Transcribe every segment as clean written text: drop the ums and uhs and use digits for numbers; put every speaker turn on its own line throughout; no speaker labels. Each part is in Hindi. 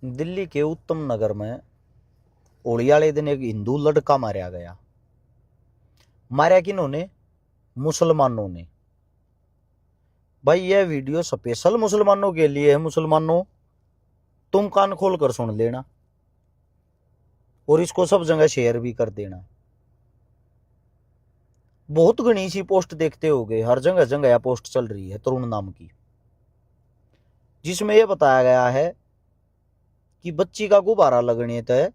दिल्ली के उत्तम नगर में होली वाले दिन एक हिंदू लड़का मारा गया। मारा किन्होंने? मुसलमानों ने। भाई यह वीडियो स्पेशल मुसलमानों के लिए है। मुसलमानों, तुम कान खोल कर सुन लेना और इसको सब जगह शेयर भी कर देना। बहुत घनी सी पोस्ट देखते होगे, हर जगह जगह यह पोस्ट चल रही है तरुण नाम की, जिसमें यह बताया गया है कि बच्ची का गुब्बारा लगने तय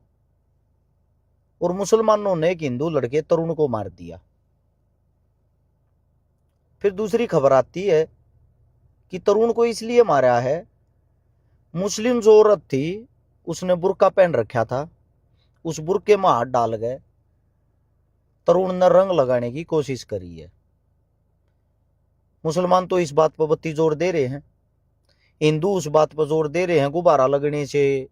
और मुसलमानों ने एक हिंदू लड़के तरुण को मार दिया। फिर दूसरी खबर आती है कि तरुण को इसलिए मारा है, मुस्लिम जो औरत थी उसने बुर्का पहन रखा था, उस बुर्के में हाथ डाल गए। तरुण ने रंग लगाने की कोशिश करी है। मुसलमान तो इस बात पर बत्ती जोर दे रहे हैं, हिंदू उस बात पर जोर दे रहे हैं गुब्बारा लगने से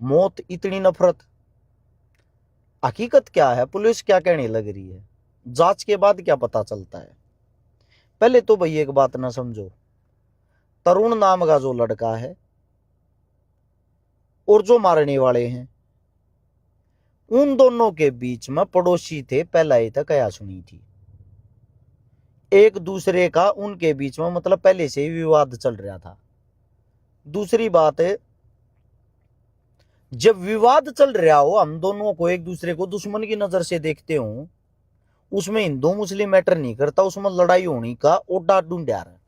मौत, इतनी नफरत। हकीकत क्या है? पुलिस क्या कहने लग रही है? जांच के बाद क्या पता चलता है? पहले तो भाई एक बात ना समझो, तरुण नाम का जो लड़का है और जो मारने वाले हैं, उन दोनों के बीच में पड़ोसी थे, पहला ही तक क्या सुनी थी। एक दूसरे का उनके बीच में मतलब पहले से ही विवाद चल रहा था। दूसरी बात है, जब विवाद चल रहा हो, हम दोनों को एक दूसरे को दुश्मन की नजर से देखते हो, उसमें हिंदू मुस्लिम मैटर नहीं करता, उसमें लड़ाई होने का ओडा ढूंढा रहा है।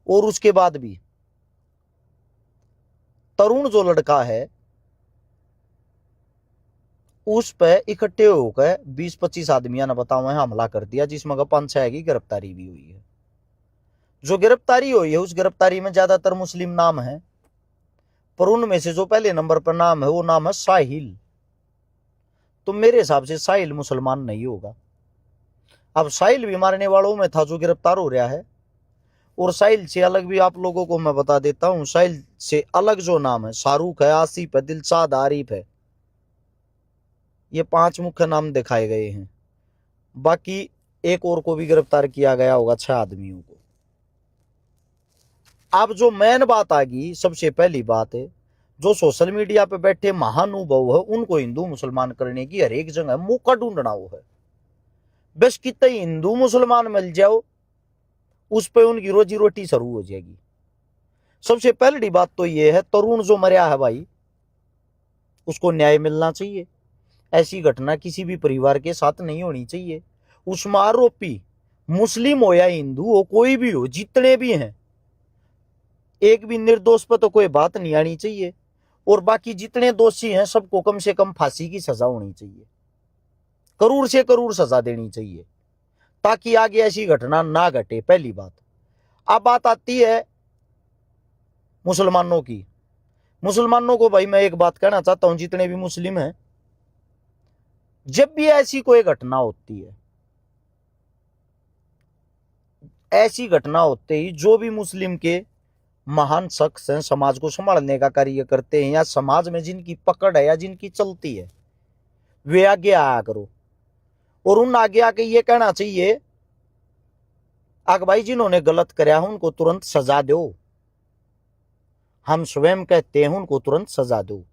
और उसके बाद भी तरुण जो लड़का है उस पर इकट्ठे होकर 20-25 आदमियों ने बताओ है हमला कर दिया, जिसमें 5-6 की गिरफ्तारी भी हुई है। जो गिरफ्तारी हुई है उस गिरफ्तारी में ज्यादातर मुस्लिम नाम है, पर उनमें से जो पहले नंबर पर नाम है वो नाम है साहिल। तो मेरे हिसाब से साहिल मुसलमान नहीं होगा। अब साहिल भी मारने वालों में था जो गिरफ्तार हो रहा है। और साहिल से अलग भी आप लोगों को मैं बता देता हूं, साहिल से अलग जो नाम है, शाहरुख है, आसिफ है, दिलशाद, आरिफ है, ये 5 मुख्य नाम दिखाए गए हैं। बाकी एक और को भी गिरफ्तार किया गया होगा, 6 आदमियों को। अब जो मेन बात आ गई, सबसे पहली बात है, जो सोशल मीडिया पे बैठे महानुभाव है उनको हिंदू मुसलमान करने की हर एक जगह मौका ढूंढना हो है। बस कितने हिंदू मुसलमान मिल जाओ, उस पे उनकी रोजी रोटी शुरू हो जाएगी। सबसे पहली बात तो यह है, तरुण जो मरा है भाई, उसको न्याय मिलना चाहिए। ऐसी घटना किसी भी परिवार के साथ नहीं होनी चाहिए। उसमें आरोपी मुस्लिम हो या हिंदू हो, कोई भी हो, जितने भी हैं, एक भी निर्दोष पर तो कोई बात नहीं आनी चाहिए। और बाकी जितने दोषी हैं सबको कम से कम फांसी की सजा होनी चाहिए, करोड़ से करोड़ सजा देनी चाहिए, ताकि आगे ऐसी घटना ना घटे। पहली बात। अब बात आती है मुसलमानों की। मुसलमानों को भाई मैं एक बात कहना चाहता हूं, जितने भी मुस्लिम हैं, जब भी ऐसी कोई घटना होती है, ऐसी घटना होते ही जो भी मुस्लिम के महान शख्स हैं, समाज को संभालने का कार्य करते हैं, या समाज में जिनकी पकड़ है या जिनकी चलती है, वे आगे आया करो और उन आगे आके ये कहना चाहिए आगे भाई जिन्होंने गलत कराया उनको तुरंत सजा दो। हम स्वयं कहते हैं उनको तुरंत सजा दो।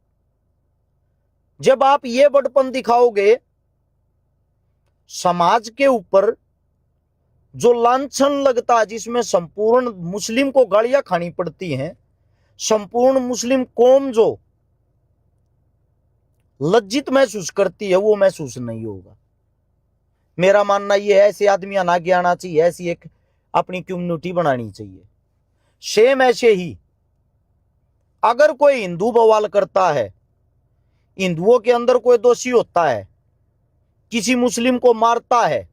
जब आप ये बड़पन दिखाओगे, समाज के ऊपर जो लांछन लगता है, जिसमें संपूर्ण मुस्लिम को गालियां खानी पड़ती हैं, संपूर्ण मुस्लिम कौम जो लज्जित महसूस करती है, वो महसूस नहीं होगा। मेरा मानना यह है, ऐसे आदमी आगे आना चाहिए, ऐसी एक अपनी कम्युनिटी बनानी चाहिए। सेम ऐसे ही अगर कोई हिंदू बवाल करता है, हिंदुओं के अंदर कोई दोषी होता है, किसी मुस्लिम को मारता है,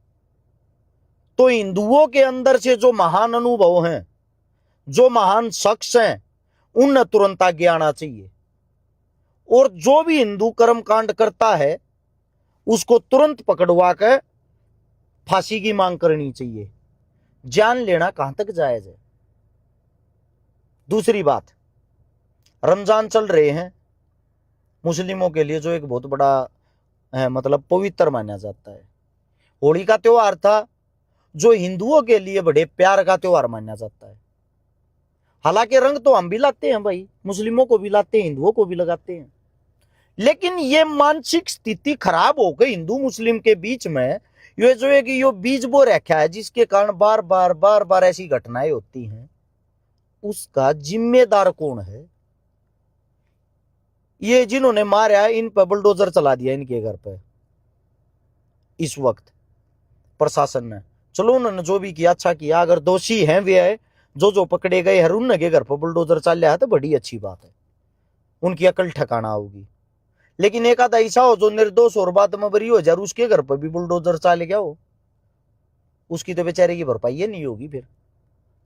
तो हिंदुओं के अंदर से जो महान अनुभव हैं, जो महान शख्स हैं, उन्हें तुरंत आगे आना चाहिए। और जो भी हिंदू कर्म कांड करता है उसको तुरंत पकड़वा कर फांसी की मांग करनी चाहिए। जान लेना कहां तक जायज है? दूसरी बात, रमजान चल रहे हैं, मुस्लिमों के लिए जो एक बहुत बड़ा है, मतलब पवित्र माना जाता है। होली का त्योहार था जो हिंदुओं के लिए बड़े प्यार का त्योहार माना जाता है। हालांकि रंग तो हम भी लाते हैं भाई, मुस्लिमों को भी लाते हैं, हिंदुओं को भी लगाते हैं, लेकिन ये मानसिक स्थिति खराब हो गई हिंदू मुस्लिम के बीच में। ये जो है कि ये बीज बो रखा है, जिसके कारण बार बार ऐसी घटनाएं होती हैं, उसका जिम्मेदार कौन है? ये जिन्होंने मारा, इन पर बुलडोजर चला दिया इनके घर पे इस वक्त प्रशासन ने। चलो उन्होंने जो भी किया अच्छा किया, अगर दोषी हैं वे है, जो पकड़े गए हैं उनके घर पर बुलडोजर चल रहा है तो बड़ी अच्छी बात है, उनकी अकल ठिकाना होगी। लेकिन एक आधा ऐसा हो जो निर्दोष और बाद में बरी हो जाए, उसके घर पर भी बुलडोजर चल गया हो, उसकी तो बेचारे की भरपाई नहीं होगी फिर,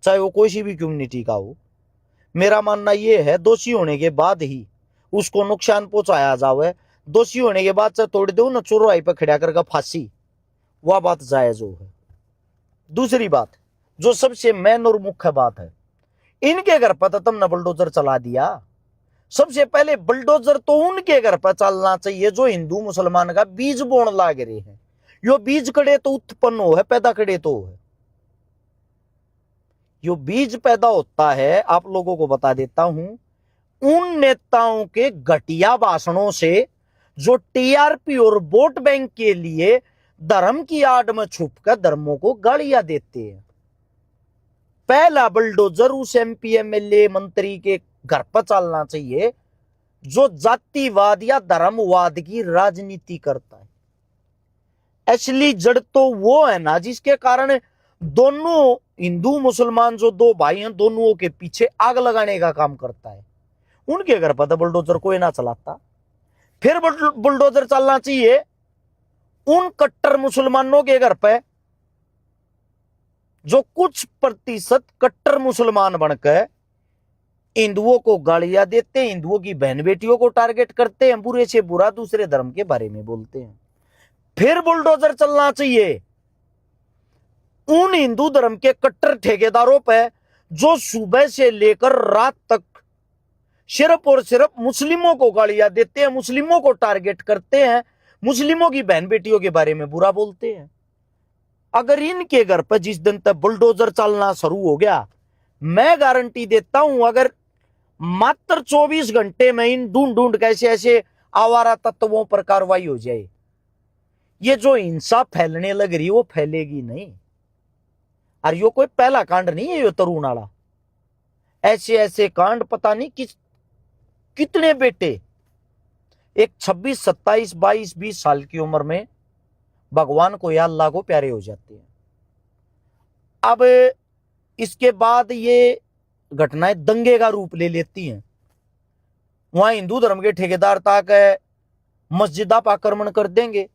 चाहे वो कोई सी भी कम्युनिटी का हो। मेरा मानना यह है दोषी होने के बाद ही उसको नुकसान पहुंचाया जावे, दोषी होने के बाद से तोड़ दो ना चोराई पर खड़ा करके फांसी, वह बात जायज हो है। दूसरी बात जो सबसे मेन और मुख्य बात है, इनके घर पर तो तुमने बुलडोजर चला दिया। सबसे पहले बुलडोजर तो उनके घर पर चलना चाहिए जो हिंदू मुसलमान का बीज बोन लाग रहे हैं। यो बीज कड़े तो उत्पन्न हो है, पैदा कड़े तो है। यो बीज पैदा होता है, आप लोगों को बता देता हूं, उन नेताओं के घटिया भाषणों से जो टीआरपी और वोट बैंक के लिए धर्म की आड़ में छुपकर धर्मों को गालियां देते हैं। पहला बुलडोजर उस एमपी एमएलए मंत्री के घर पर चलना चाहिए जो जातिवाद या धर्मवाद की राजनीति करता है। असली जड़ तो वो है ना जिसके कारण दोनों हिंदू मुसलमान जो दो भाई हैं, दोनों के पीछे आग लगाने का काम करता है। उनके घर पर तो बुलडोजर कोई ना चलाता। फिर बुलडोजर चलना चाहिए उन कट्टर मुसलमानों के घर पे जो कुछ प्रतिशत कट्टर मुसलमान बनकर हिंदुओं को गालियां देते हैं, हिंदुओं की बहन बेटियों को टारगेट करते हैं, बुरे से बुरा दूसरे धर्म के बारे में बोलते हैं। फिर बुलडोजर चलना चाहिए उन हिंदू धर्म के कट्टर ठेकेदारों पे जो सुबह से लेकर रात तक सिर्फ और सिर्फ मुस्लिमों को गालियां देते हैं, मुस्लिमों को टारगेट करते हैं, मुस्लिमों की बहन बेटियों के बारे में बुरा बोलते हैं। अगर इनके घर पर जिस दिन तक बुलडोजर चलना शुरू हो गया, मैं गारंटी देता हूं अगर मात्र 24 घंटे में इन ढूंढ ढूंढ कैसे ऐसे आवारा तत्वों पर कार्रवाई हो जाए, ये जो हिंसा फैलने लग रही है वो फैलेगी नहीं। और यो कोई पहला कांड नहीं है, यो तरुण वाला ऐसे ऐसे कांड पता नहीं कितने बेटे एक 26, 27, 22, 20 साल की उम्र में भगवान को या अल्लाह को प्यारे हो जाते हैं। अब इसके बाद ये घटनाएं दंगे का रूप ले लेती हैं। वहां हिंदू धर्म के ठेकेदार तक मस्जिदा पर आक्रमण कर देंगे।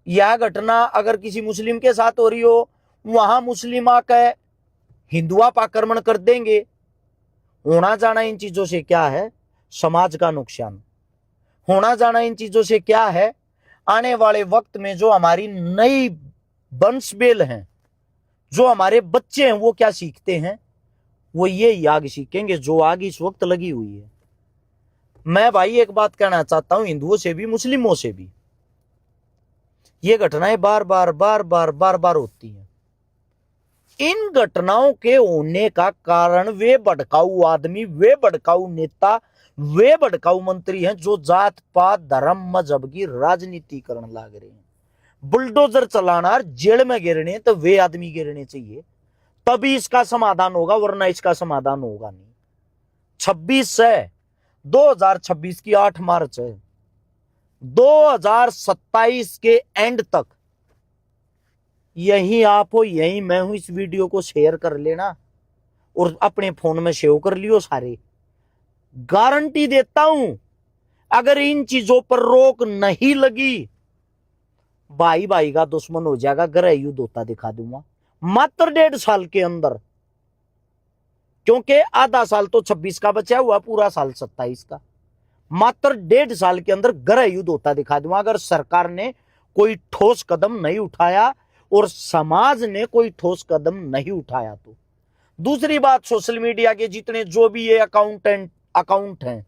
यह घटना अगर किसी मुस्लिम के साथ हो रही हो, वहां मुस्लिम आकर हिंदुआ पर आक्रमण कर देंगे। होना जाना इन चीजों से क्या है? समाज का नुकसान। होना जाना इन चीजों से क्या है? आने वाले वक्त में जो हमारी नई वंशबेल हैं, जो हमारे बच्चे हैं, वो क्या सीखते हैं? वो ये आग सीखेंगे जो आग इस वक्त लगी हुई है। मैं भाई एक बात कहना चाहता हूं, हिंदुओं से भी मुस्लिमों से भी ये घटनाएं बार बार होती हैं। इन घटनाओं के होने का कारण वे भड़काऊ आदमी, वे भड़काऊ नेता, वे भड़काऊ मंत्री हैं जो जात पात धर्म मजहब की राजनीति करने लग रहे हैं। बुलडोजर चलाना, जेल में गिरने तो वे आदमी गिरने चाहिए, तभी इसका समाधान होगा, वरना इसका समाधान होगा नहीं। 2026 की 8 मार्च है, 2027 के एंड तक यही आप हो, यही मैं हूं। इस वीडियो को शेयर कर लेना और अपने फोन में सेव कर लियो सारे। गारंटी देता हूं अगर इन चीजों पर रोक नहीं लगी, भाई भाई का दुश्मन हो जाएगा, गृह युद्ध होता दिखा दूंगा मात्र 1.5 साल के अंदर। क्योंकि आधा साल तो 26 का बचा हुआ, पूरा साल 27 का। मात्र 1.5 साल के अंदर गृह युद्ध होता दिखा दूंगा अगर सरकार ने कोई ठोस कदम नहीं उठाया और समाज ने कोई ठोस कदम नहीं उठाया तो। दूसरी बात, सोशल मीडिया के जितने जो भी ये अकाउंट हैं,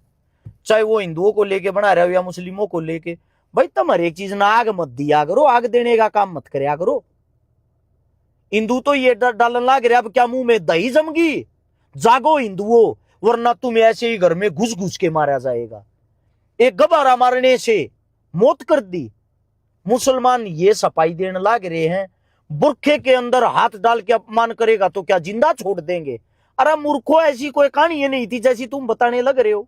चाहे वो हिंदुओं को लेके बना रहे हो या मुस्लिमों को लेके, भाई तुम हर एक चीज ना आग मत दिया करो, आग देने का काम मत करया करो। हिंदू तो ये डालने लग रहे अब क्या मुंह में दही जमगी, जागो हिंदुओं, वरना तुम ऐसे ही घर में घुस घुस के मारा जाएगा। एक गबारा मारने से मौत कर दी। मुसलमान ये सफाई देने लाग रहे हैं, बुरखे के अंदर हाथ डाल के अपमान करेगा तो क्या जिंदा छोड़ देंगे? अरे मूर्खों, ऐसी कोई कहानी ये नहीं थी जैसी तुम बताने लग रहे हो।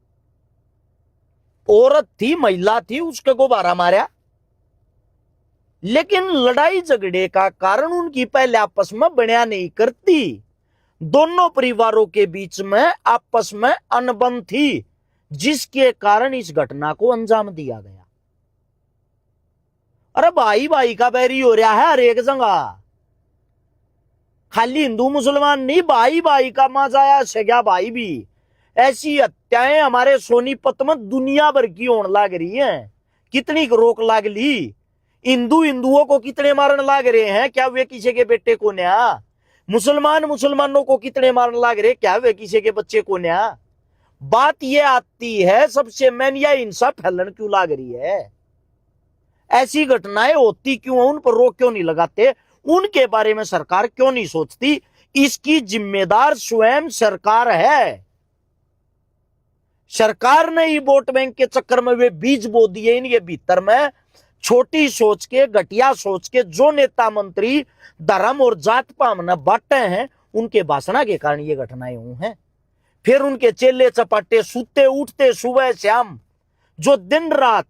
औरत थी, महिला थी, उसके गुब्बारा मारा। लेकिन लड़ाई झगड़े का कारण उनकी पहले आपस में बनिया नहीं करती। दोनों परिवारों के बीच में आपस में अनबन थी, जिसके कारण इस घटना को अंजाम दिया गया। अरे भाई भाई का बैरी हो रहा है हर एक जगह, खाली हिंदू मुसलमान नहीं, भाई भाई का मजाया सगा भाई भी। ऐसी हत्याएं हमारे सोनीपत में दुनिया भर की होने लग रही हैं। कितनी रोक लाग ली? हिंदू हिंदुओं को कितने मारने लग रहे हैं, क्या वे किसी के बेटे को न्या? मुसलमान मुसलमानों को कितने मारने लग रहे, क्या वे किसी के बच्चे को न्या? बात यह आती है सबसे मेन, यह हिंसा फैलन क्यों लग रही है? ऐसी घटनाएं होती क्यों, उन पर रोक क्यों नहीं लगाते? उनके बारे में सरकार क्यों नहीं सोचती? इसकी जिम्मेदार स्वयं सरकार है। सरकार ने ही वोट बैंक के चक्कर में वे बीज बो दिए इनके भीतर में, छोटी सोच के, घटिया सोच के। जो नेता मंत्री धर्म और जात पामना बांटे हैं, उनके भाषण के कारण ये घटनाएं हुई हैं। फिर उनके चेले चपाटे सूते उठते सुबह शाम, जो दिन रात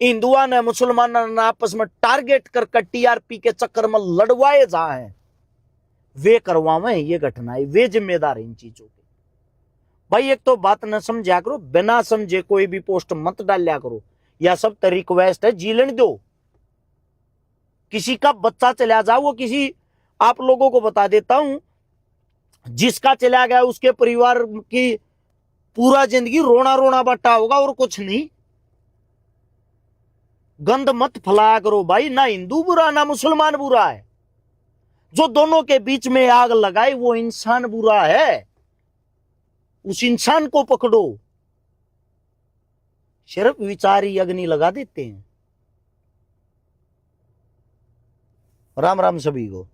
हिंदुआ ने मुसलमानों ने आपस में टारगेट कर टीआरपी के चक्कर में लड़वाए जा हैं, वे करवावे ये घटनाएं, वे जिम्मेदार इन चीजों के। भाई एक तो बात न समझा करो, बिना समझे कोई भी पोस्ट मत डालिया करो। यह सब तो रिक्वेस्ट है, जीलन दो। किसी का बच्चा चला जाओ, वो किसी, आप लोगों को बता देता हूं, जिसका चला गया उसके परिवार की पूरा जिंदगी रोना रोना बट्टा होगा और कुछ नहीं। गंद मत फैलाया करो भाई, ना हिंदू बुरा ना मुसलमान बुरा है। जो दोनों के बीच में आग लगाए वो इंसान बुरा है, उस इंसान को पकड़ो। सिर्फ विचारी अग्नि लगा देते हैं। राम राम सभी को।